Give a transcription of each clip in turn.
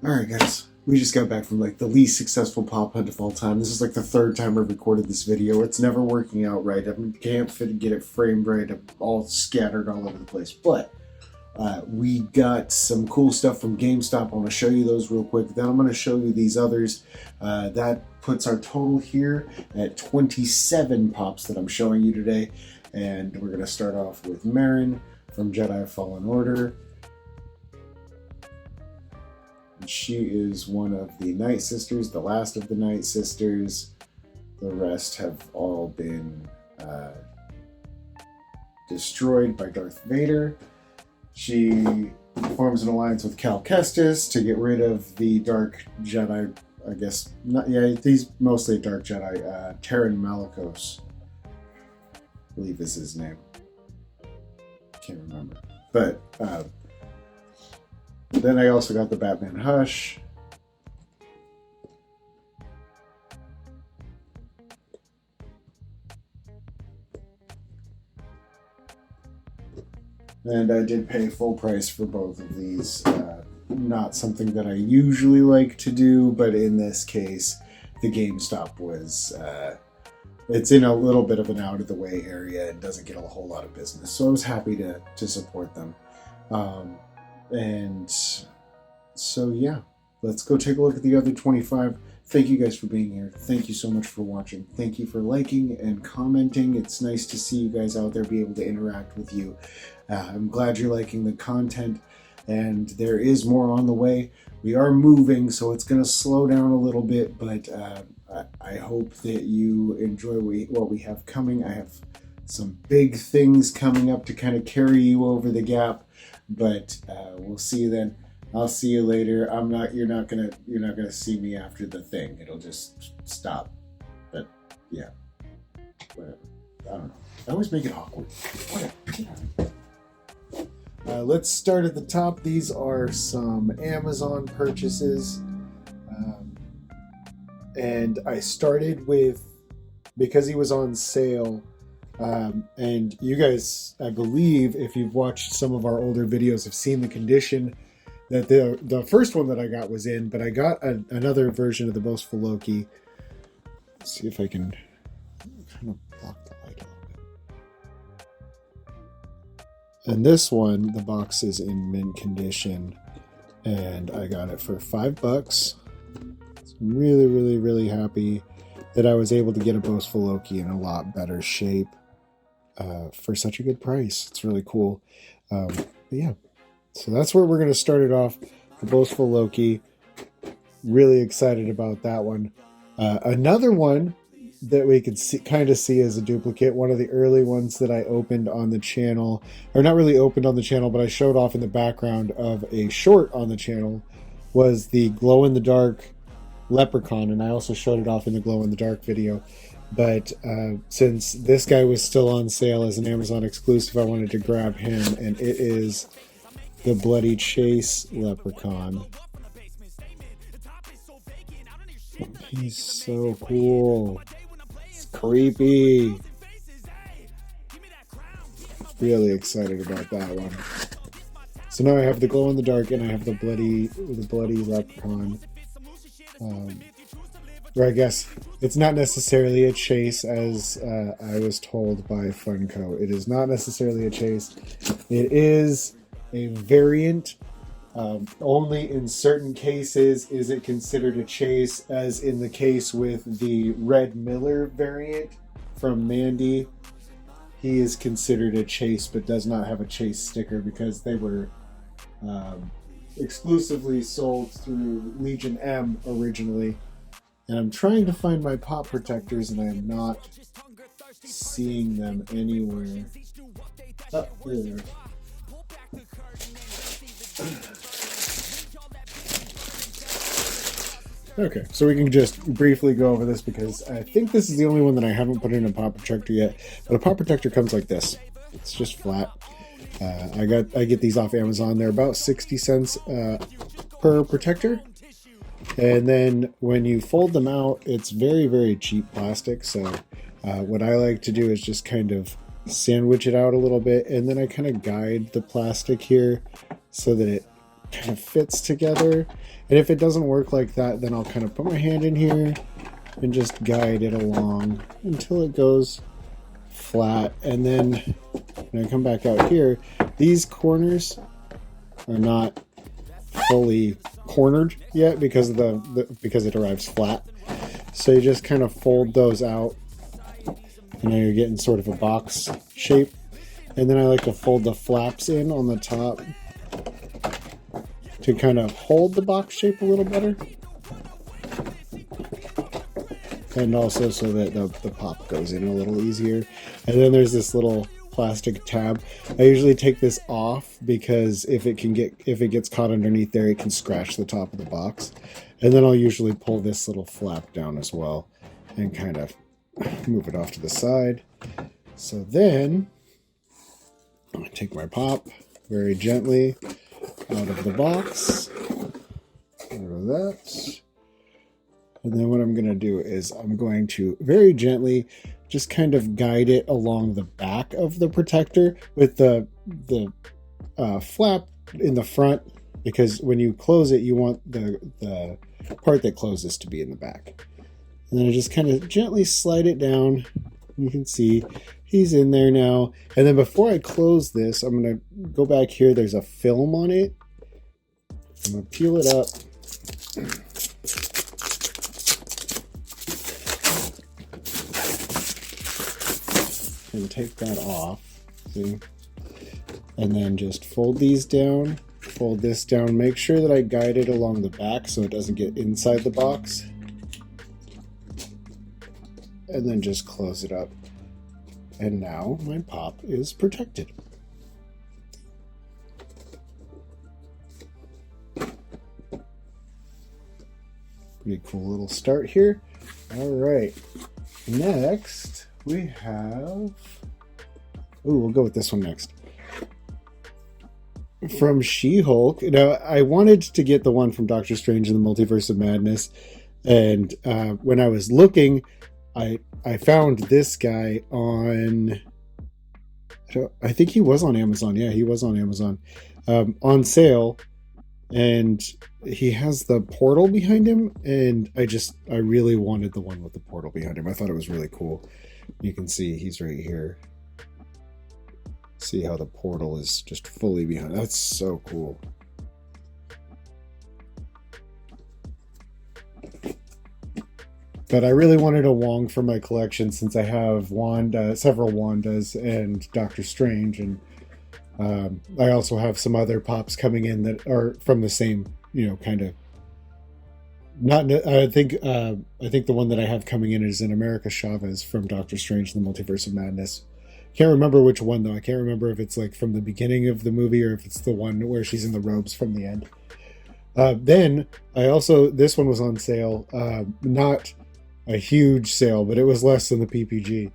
Alright guys, we just got back from like the least successful pop hunt of all time. This is like the third time I've recorded this video. It's never working out right. I can't get it framed right. I'm all scattered all over the place. But we got some cool stuff from GameStop. I want to show you those real quick. Then I'm going to show you these others. That puts our total here at 27 pops that I'm showing you today. And we're going to start off with Marin from Jedi Fallen Order. She is one of the Night Sisters, the last of the Night Sisters. The rest have all been destroyed by Darth Vader. She forms an alliance with Cal Kestis to get rid of the Dark Jedi, I guess. He's mostly Dark Jedi. Terran Malicos, I believe is his name. Can't remember. But then I also got the Batman Hush. And I did pay full price for both of these. Not something that I usually like to do, but in this case, the GameStop was, it's in a little bit of an out of the way area and doesn't get a whole lot of business. So I was happy to support them. And so yeah, let's go take a look at the other 25. Thank you guys for being here. Thank you so much for watching. Thank you for liking and commenting. It's nice to see you guys out there, be able to interact with you. I'm glad you're liking the content, and there is more on the way. We are moving, so it's going to slow down a little bit, but I hope that you enjoy what we have coming. I have some big things coming up to kind of carry you over the gap, but we'll see you then. I'll see you later. You're not gonna see me after the thing. It'll just stop. But yeah, whatever. I don't know. I always make it awkward. Whatever. Let's start at the top. These are some Amazon purchases, and I started with, because he was on sale. And you guys, I believe, if you've watched some of our older videos, have seen the condition that the first one that I got was in, but I got another version of the Boastful Loki. Let's see if I can kind of block the light a little bit. And this one, the box is in mint condition, and I got it for $5. So I'm really, really, really happy that I was able to get a Boastful Loki in a lot better shape for such a good price. It's really cool. But yeah. So that's where we're going to start it off. The Boastful Loki. Really excited about that one. Another one that we could kind of see as a duplicate, one of the early ones that I opened on the channel, or not really opened on the channel, but I showed off in the background of a short on the channel, was the glow-in-the-dark Leprechaun, and I also showed it off in the glow-in-the-dark video. But since this guy was still on sale as an Amazon exclusive, I wanted to grab him, and it is the Bloody Chase Leprechaun. He's so cool. It's creepy. Really excited about that one. So now I have the glow in the dark, and I have the bloody Leprechaun. Or I guess it's not necessarily a chase, as I was told by Funko. It is not necessarily a chase. It is a variant. Only in certain cases is it considered a chase, as in the case with the Red Miller variant from Mandy. He is considered a chase, but does not have a chase sticker because they were exclusively sold through Legion M originally. And I'm trying to find my pop protectors, and I am not seeing them anywhere. Oh, there they are. Okay, so we can just briefly go over this because I think this is the only one that I haven't put in a pop protector yet. But a pop protector comes like this. It's just flat. I get these off Amazon. They're about 60 cents per protector. And then when you fold them out, it's very, very cheap plastic. So what I like to do is just kind of sandwich it out a little bit, and then I kind of guide the plastic here so that it kind of fits together. And if it doesn't work like that, then I'll kind of put my hand in here and just guide it along until it goes flat. And then when I come back out here, these corners are not fully cornered yet because of because it arrives flat. So you just kind of fold those out, and now you're getting sort of a box shape. And then I like to fold the flaps in on the top to kind of hold the box shape a little better. And also so that the pop goes in a little easier. And then there's this little plastic tab. I usually take this off because if it gets caught underneath there, it can scratch the top of the box. And then I'll usually pull this little flap down as well and kind of move it off to the side. So then I take my pop very gently out of the box. Out of that. And then what I'm going to do is I'm going to very gently just kind of guide it along the back of the protector with the flap in the front, because when you close it, you want the part that closes to be in the back. And then I just kind of gently slide it down. You can see he's in there now. And then before I close this, I'm going to go back here. There's a film on it. I'm going to peel it up. And take that off, see? And then just fold these down, fold this down, make sure that I guide it along the back so it doesn't get inside the box, and then just close it up. And now my pop is protected. Pretty cool little start here. All right, next we have, we'll go with this one next. From She-Hulk. Now, I wanted to get the one from Doctor Strange in the Multiverse of Madness, and when I was looking, I found this guy on, I think he was on Amazon. Yeah, he was on Amazon, on sale, and he has the portal behind him, and I really wanted the one with the portal behind him. I thought it was really cool. You can see he's right here. See how the portal is just fully behind. That's so cool. But I really wanted a Wong for my collection since I have several Wandas and Doctor Strange, and I also have some other pops coming in that are from the same, kind of. I think the one that I have coming in is an America Chavez from Doctor Strange in the Multiverse of Madness. Can't remember which one though. I can't remember if it's like from the beginning of the movie or if it's the one where she's in the robes from the end. Then this one was on sale. Not a huge sale, but it was less than the PPG.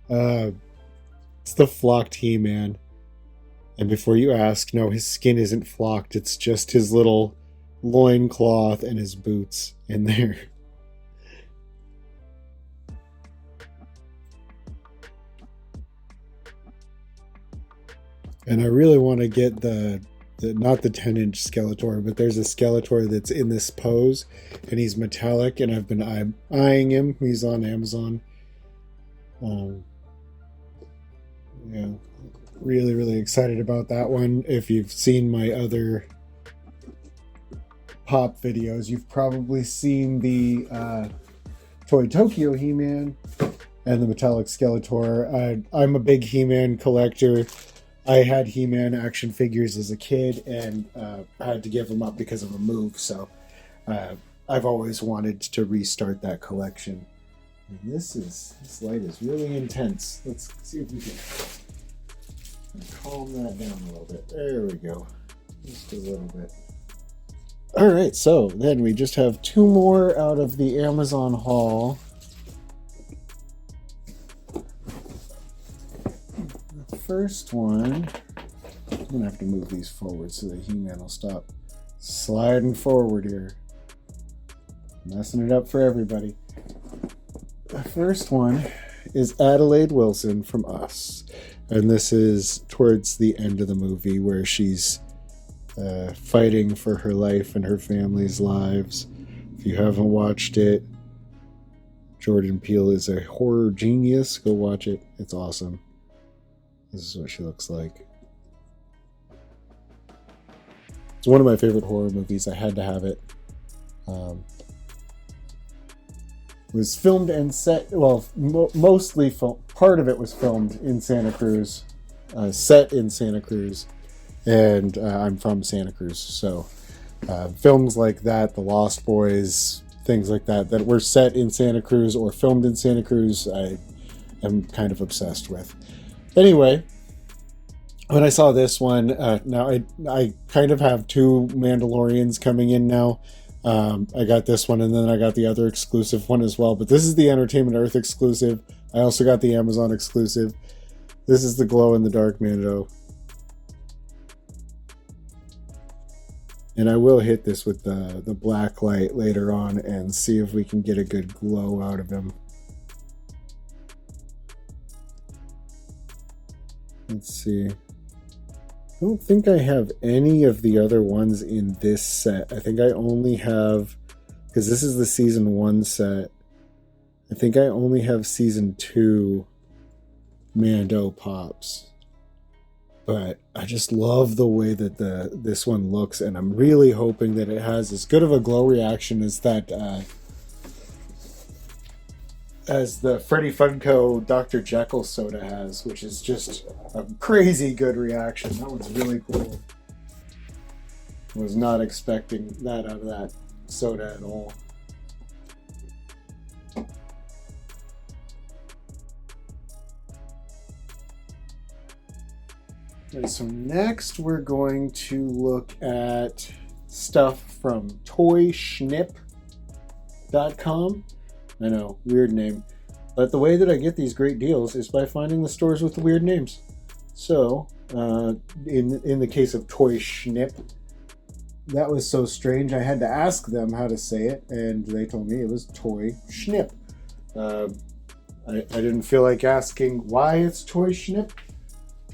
It's the flocked He-Man. And before you ask, no, his skin isn't flocked. It's just his little loincloth and his boots in there. And I really want to get the not the 10-inch Skeletor, but there's a Skeletor that's in this pose, and he's metallic, and I've been eyeing him. He's on Amazon. Yeah, really, really excited about that one. If you've seen my other pop videos, you've probably seen the Toy Tokyo He-Man and the metallic Skeletor. I'm a big He-Man collector. I had He-Man action figures as a kid, and I had to give them up because of a move, so I've always wanted to restart that collection. And this light is really intense. Let's see if we can calm that down a little bit. There we go. Just a little bit. All right, so then we just have two more out of the Amazon haul. The first one, I'm gonna have to move these forward so the He-Man will stop sliding forward here. Messing it up for everybody. The first one is Adelaide Wilson from Us. And this is towards the end of the movie where she's fighting for her life and her family's lives. If you haven't watched it, Jordan Peele is a horror genius. Go watch it. It's awesome. This is what she looks like. It's one of my favorite horror movies. I had to have it. Was filmed and set, well, mostly part of it was filmed in Santa Cruz, set in Santa Cruz, and I'm from Santa Cruz, so films like that, The Lost Boys, things like that were set in Santa Cruz or filmed in Santa Cruz, I am kind of obsessed with. Anyway, when I saw this one, now I kind of have two Mandalorians coming in now. I got this one, and then I got the other exclusive one as well, but this is the Entertainment Earth exclusive. I also got the Amazon exclusive. This is the glow-in-the-dark Mando. And I will hit this with the black light later on and see if we can get a good glow out of him. Let's see. I don't think I have any of the other ones in this set. I think I only have, because this is the season 1 set, I think I only have season 2 Mando pops. But I just love the way that this one looks, and I'm really hoping that it has as good of a glow reaction as that as the Freddy Funko Dr. Jekyll soda has, which is just a crazy good reaction. That one's really cool. Was not expecting that out of that soda at all. Okay, so next we're going to look at stuff from toyschnip.com. I know, weird name. But the way that I get these great deals is by finding the stores with the weird names. So, in the case of Toy Schnip, that was so strange I had to ask them how to say it, and they told me it was Toy Schnip. I didn't feel like asking why it's Toy Schnip,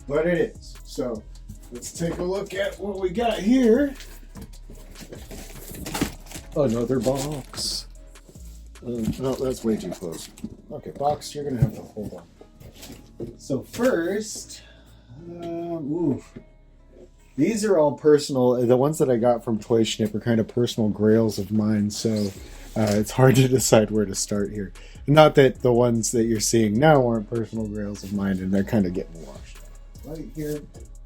but it is. So, let's take a look at what we got here. Another box. No, that's way too close. Okay, box, you're going to have to hold on. So first, these are all personal. The ones that I got from Toy Schnip are kind of personal grails of mine, so it's hard to decide where to start here. Not that the ones that you're seeing now aren't personal grails of mine, and they're kind of getting washed out right here,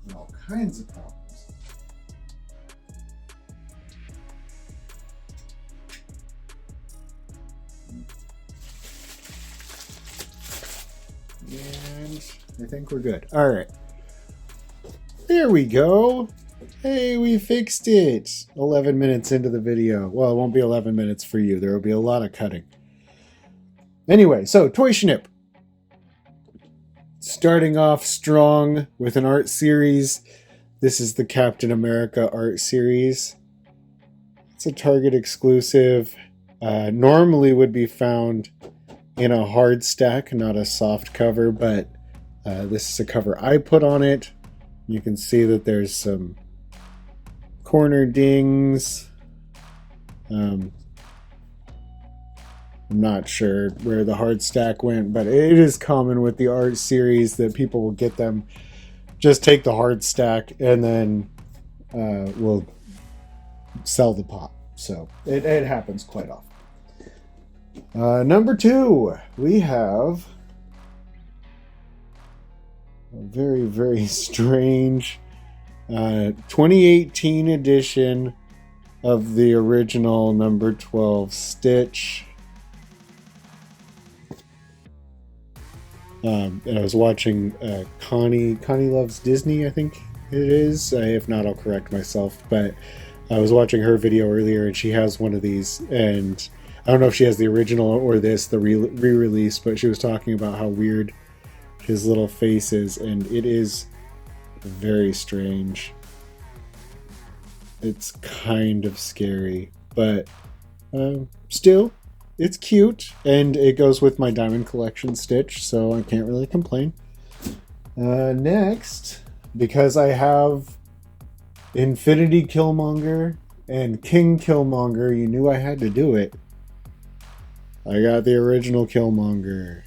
and all kinds of problems. And I think we're good. All right. There we go. Hey, we fixed it. 11 minutes into the video. Well, it won't be 11 minutes for you. There will be a lot of cutting. Anyway, so Toy Schnip. Starting off strong with an art series. This is the Captain America art series. It's a Target exclusive. Normally would be found in a hard stack, not a soft cover, but this is a cover I put on it. You can see that there's some corner dings. I'm not sure where the hard stack went, but it is common with the art series that people will get them, just take the hard stack, and then we'll sell the pop. So it happens quite often. Number 2, we have a very, very strange 2018 edition of the original number 12 Stitch. And I was watching Connie Loves Disney, I think it is. If not, I'll correct myself. But I was watching her video earlier, and she has one of these, and I don't know if she has the original or the re-release, but she was talking about how weird his little face is, and it is very strange. It's kind of scary, but still, it's cute, and it goes with my Diamond Collection Stitch, so I can't really complain. Next, because I have Infinity Killmonger and King Killmonger. You knew I had to do it. I got the original Killmonger.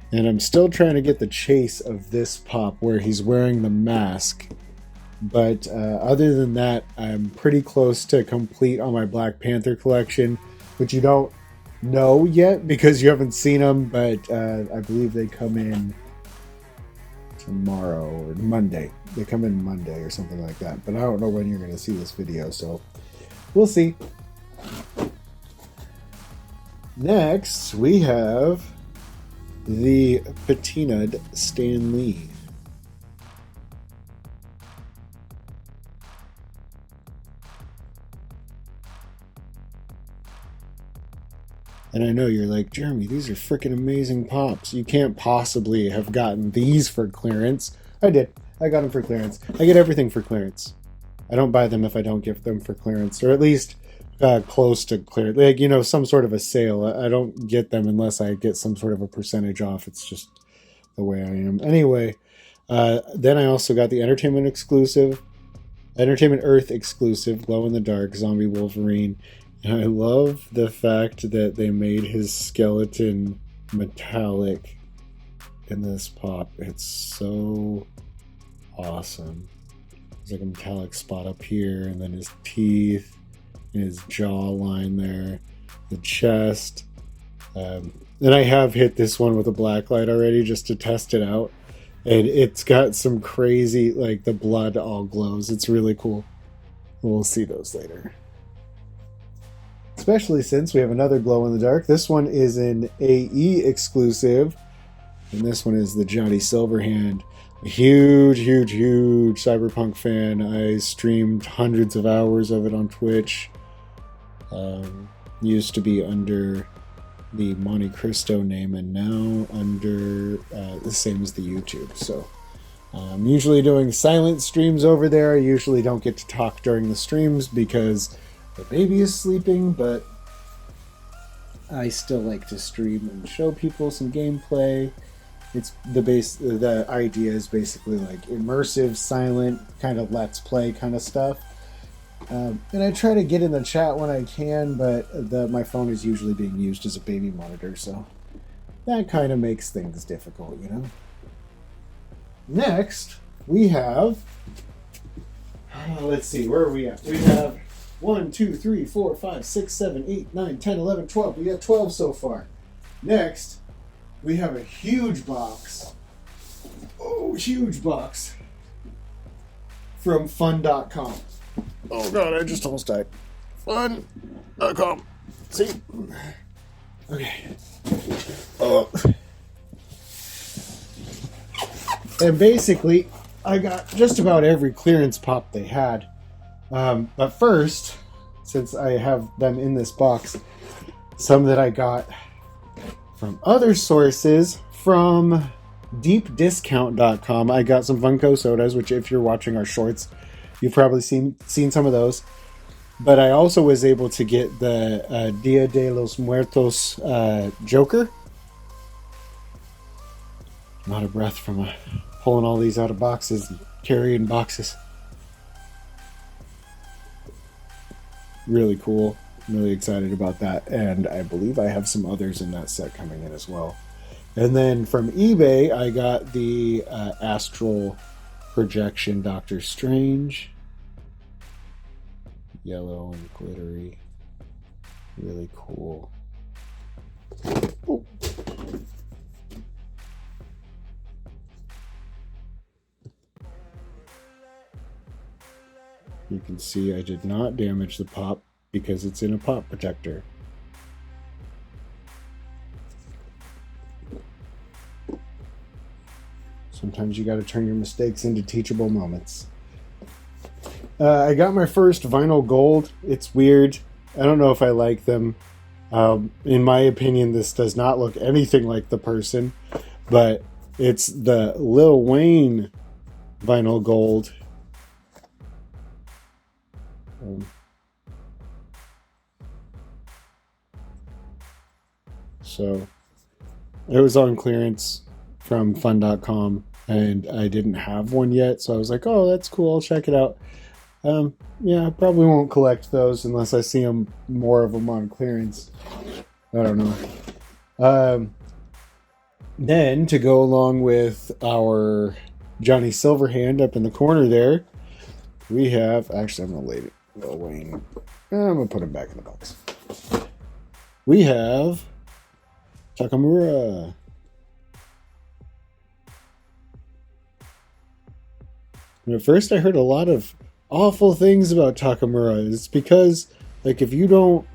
And I'm still trying to get the chase of this pop where he's wearing the mask. But other than that, I'm pretty close to complete on my Black Panther collection, which you don't know yet because you haven't seen them, but I believe they come in tomorrow or Monday. They come in Monday or something like that. But I don't know when you're going to see this video, so we'll see. Next, we have the patinaed Stan Lee. And I know you're like, Jeremy, these are freaking amazing pops. You can't possibly have gotten these for clearance. I did. I got them for clearance. I get everything for clearance. I don't buy them if I don't get them for clearance, or at least close to clear. Like, you know, some sort of a sale. I don't get them unless I get some sort of a percentage off. It's just the way I am. Anyway, then I also got the Entertainment Earth exclusive, Glow in the Dark Zombie Wolverine. And I love the fact that they made his skeleton metallic in this pop. It's so awesome. There's like a metallic spot up here, and then his teeth and his jawline there, the chest. And I have hit this one with a black light already just to test it out. And it's got some crazy, like the blood all glows. It's really cool. We'll see those later. Especially since we have another glow in the dark. This one is an AE exclusive. And this one is the Johnny Silverhand. A huge Cyberpunk fan. I streamed hundreds of hours of it on Twitch. Used to be under the Monte Cristo name and now under the same as the YouTube. So I'm usually doing silent streams over there. I usually don't get to talk during the streams because the baby is sleeping, but I still like to stream and show people some gameplay. It's the idea is basically like immersive, silent, kind of let's play kind of stuff. And I try to get in the chat when I can, but my phone is usually being used as a baby monitor, so that kind of makes things difficult, you know? Next, we have... let's see, where are we at? We have 1, 2, 3, 4, 5, 6, 7, 8, 9, 10, 11, 12. We got 12 so far. Next, we have a huge box. Oh, huge box. From fun.com. Oh god, I just almost died. Fun.com. See? Okay. Oh. And basically, I got just about every clearance pop they had. But first, since I have them in this box, some that I got from other sources, from deepdiscount.com, I got some Funko sodas, which if you're watching our shorts, you've probably seen some of those. But I also was able to get the Dia de los Muertos Joker. I'm out of breath from pulling all these out of boxes and carrying boxes. Really cool. I'm really excited about that. And I believe I have some others in that set coming in as well. And then from eBay, I got the Astral Projection Doctor Strange. Yellow and glittery. Really cool. Oh. You can see I did not damage the pop because it's in a pop protector. Sometimes you got to turn your mistakes into teachable moments. I got my first vinyl gold. It's weird. I don't know if I like them. In my opinion, this does not look anything like the person, but it's the Lil Wayne vinyl gold. So it was on clearance from fun.com, and I didn't have one yet, so I was like, oh, that's cool, I'll check it out. Yeah, I probably won't collect those unless I see more of them on clearance. I don't know. Then, to go along with our Johnny Silverhand up in the corner there, we have... Actually, I'm going to lay it away. I'm going to put him back in the box. We have Takamura. And at first, I heard a lot of awful things about Takamura. It's because, like, if you don't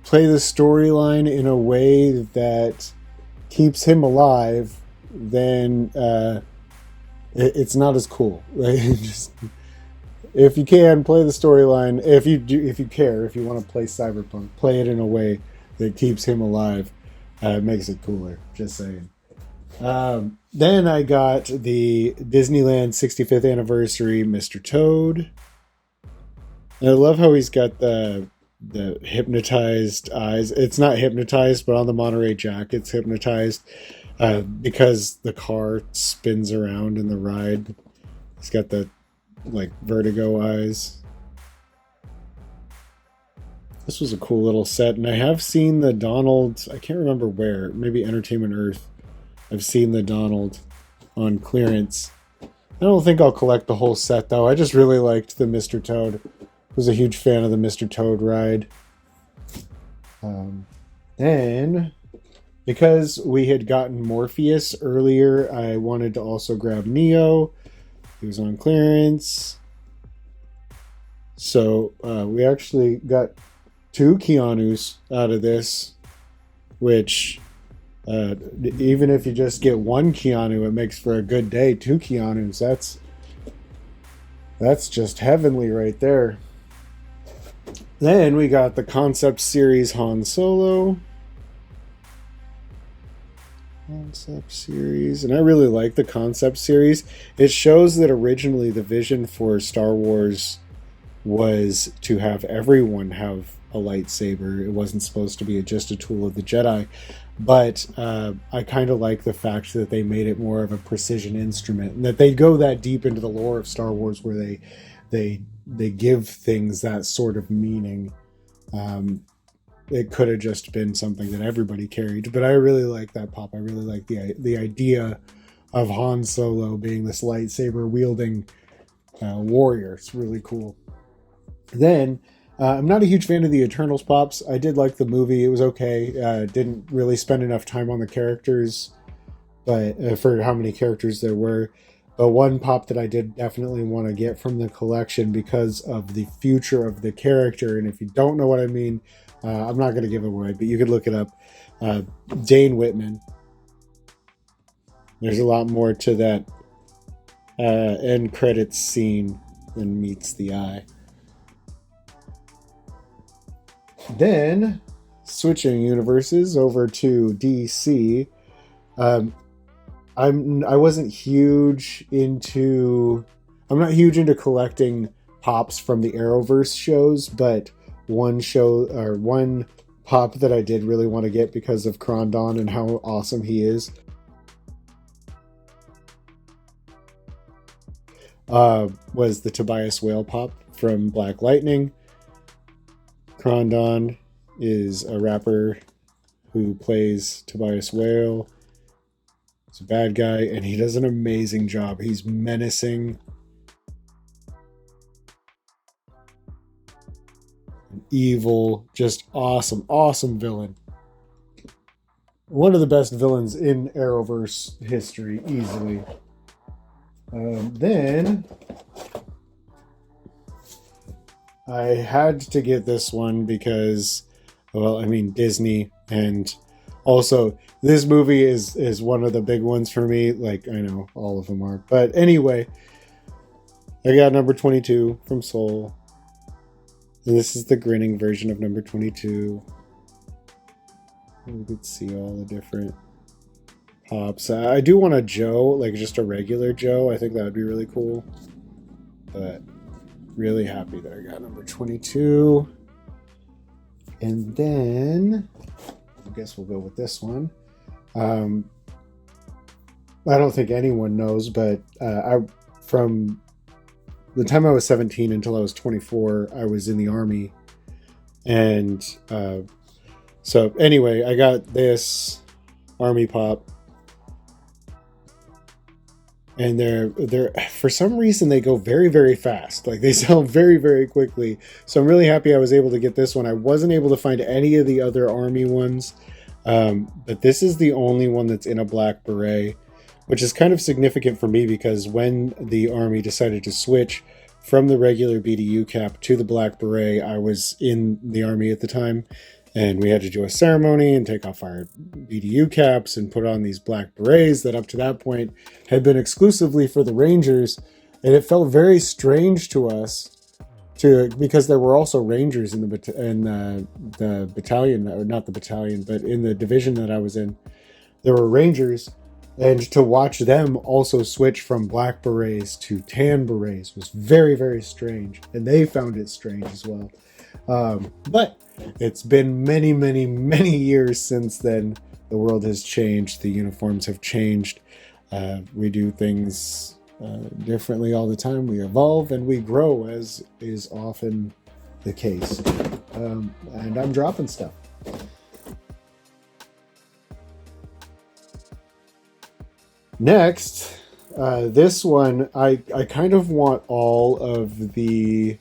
play the storyline in a way that keeps him alive, then it's not as cool. Right? Just, if you can, play the storyline. If you want to play Cyberpunk, play it in a way that keeps him alive. It makes it cooler. Just saying. Then I got the Disneyland 65th anniversary Mr. Toad. And I love how he's got the hypnotized eyes. It's not hypnotized, but on the Monterey Jack, it's hypnotized because the car spins around in the ride. He's got the vertigo eyes. This was a cool little set, and I have seen the Donald. I can't remember where. Maybe Entertainment Earth. I've seen the Donald on clearance. I don't think I'll collect the whole set, though. I just really liked the Mr. Toad. Was a huge fan of the Mr. Toad ride. Then, because we had gotten Morpheus earlier, I wanted to also grab Neo. He was on clearance. So we actually got 2 Keanus out of this, which even if you just get 1 Keanu, it makes for a good day. 2 Keanus, that's just heavenly right there. Then we got the concept series Han Solo. Concept series. And I really like the concept series. It shows that originally the vision for Star Wars was to have everyone have a lightsaber. It wasn't supposed to be just a tool of the Jedi. But I kind of like the fact that they made it more of a precision instrument. And that they go that deep into the lore of Star Wars where they give things that sort of meaning. It could have just been something that everybody carried, but I really like that pop. I really like the idea of Han Solo being this lightsaber wielding warrior. It's really cool. Then I'm not a huge fan of the Eternals pops. I did like the movie. It was okay. Didn't really spend enough time on the characters, but for how many characters there were. But one pop that I did definitely want to get from the collection because of the future of the character, and if you don't know what I mean, I'm not going to give it away, but you could look it up. Dane Whitman. There's a lot more to that end credits scene than meets the eye. Then, switching universes over to DC. I'm not huge into collecting pops from the Arrowverse shows, but one pop that I did really want to get because of Krondon and how awesome he is was the Tobias Whale pop from Black Lightning. Krondon is a rapper who plays Tobias Whale. He's a bad guy, and he does an amazing job. He's menacing, evil, just awesome villain. One of the best villains in Arrowverse history, easily. Then I had to get this one because, well, I mean, Disney, and also this movie is one of the big ones for me. Like, I know all of them are, but anyway, I got number 22 from Soul. And this is the grinning version of number 22. You could see all the different pops. I do want a Joe, like just a regular Joe. I think that would be really cool. But really happy that I got number 22. And then I guess we'll go with this one. I don't think anyone knows, but from the time I was 17 until I was 24, I was in the Army. And so anyway, I got this Army Pop. And they're for some reason they go very, very fast. Like they sell very, very quickly. So I'm really happy I was able to get this one. I wasn't able to find any of the other Army ones. But this is the only one that's in a black beret, which is kind of significant for me because when the Army decided to switch from the regular BDU cap to the black beret, I was in the Army at the time, and we had to do a ceremony and take off our BDU caps and put on these black berets that up to that point had been exclusively for the Rangers. And it felt very strange to us because there were also Rangers in the battalion, or not the battalion, but in the division that I was in, there were Rangers, and to watch them also switch from black berets to tan berets was very, very strange, and they found it strange as well. But it's been many, many, many years since then. The world has changed. The uniforms have changed. We do things differently all the time. We evolve and we grow, as is often the case. And I'm dropping stuff. Next, this one, I kind of want all of the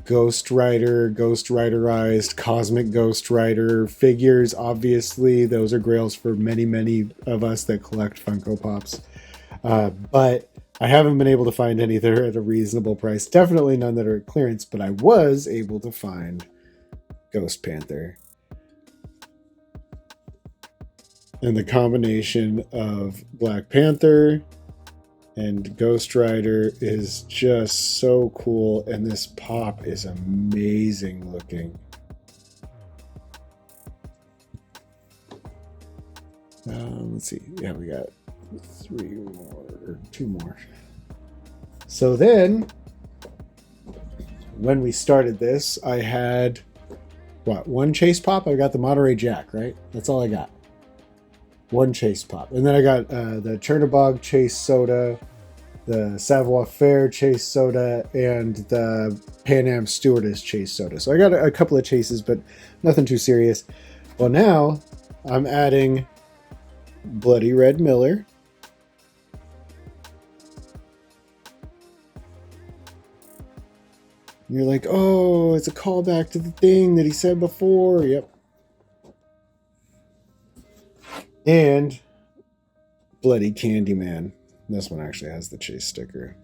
Ghost Rider, Ghost Riderized, Cosmic Ghost Rider figures. Obviously, those are grails for many, many of us that collect Funko Pops. But I haven't been able to find any that are at a reasonable price. Definitely none that are at clearance, but I was able to find Ghost Panther. And the combination of Black Panther and Ghost Rider is just so cool, and this pop is amazing looking. Let's see. Yeah, we got 3 more, or 2 more. So then, when we started this, I had, one Chase Pop? I got the Monterey Jack, right? That's all I got. One Chase Pop. And then I got the Chernobog Chase Soda, the Savoir Faire Chase Soda, and the Pan Am Stewardess Chase Soda. So I got a couple of chases, but nothing too serious. Well, now I'm adding Bloody Red Miller. And you're like, oh, it's a callback to the thing that he said before. Yep. And Bloody Candyman. This one actually has the Chase sticker.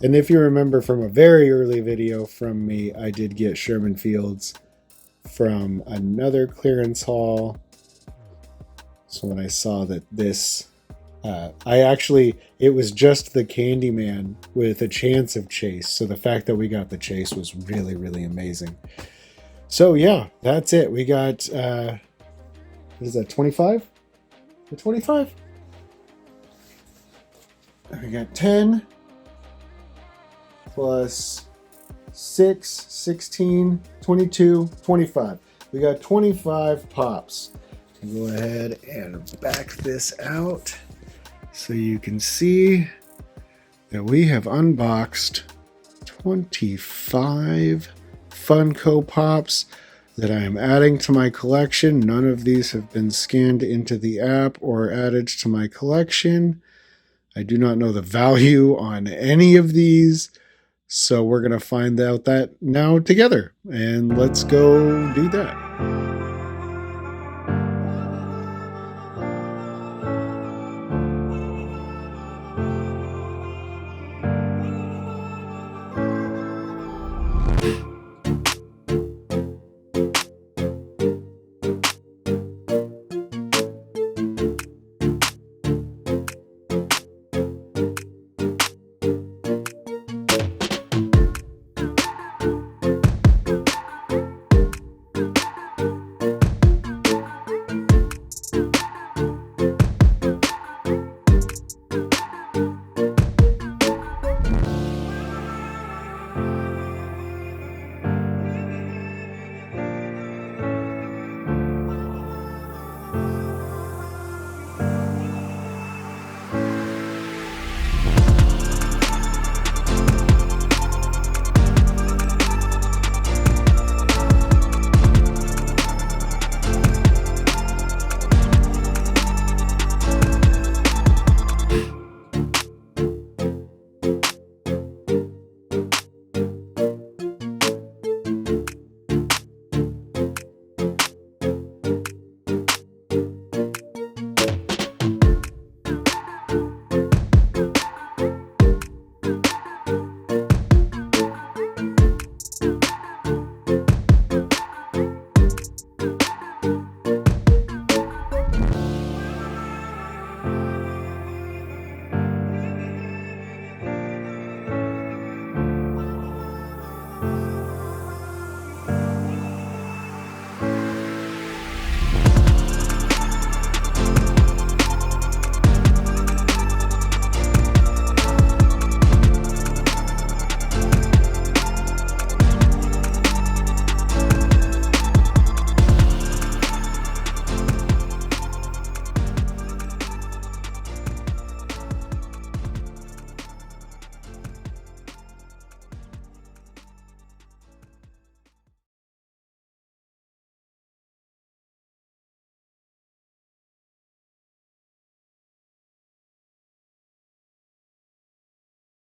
And if you remember from a very early video from me, I did get Sherman Fields from another clearance haul. So when I saw that this, it was just the Candyman with a chance of Chase. So the fact that we got the Chase was really, really amazing. So yeah, that's it. We got, what is that, 25? The 25? We got 10 plus 6, 16, 22, 25. We got 25 pops. Go ahead and back this out so you can see that we have unboxed 25 Funko Pops that I am adding to my collection. None of these have been scanned into the app or added to my collection. I do not know the value on any of these, so we're going to find out that now together, and let's go do that.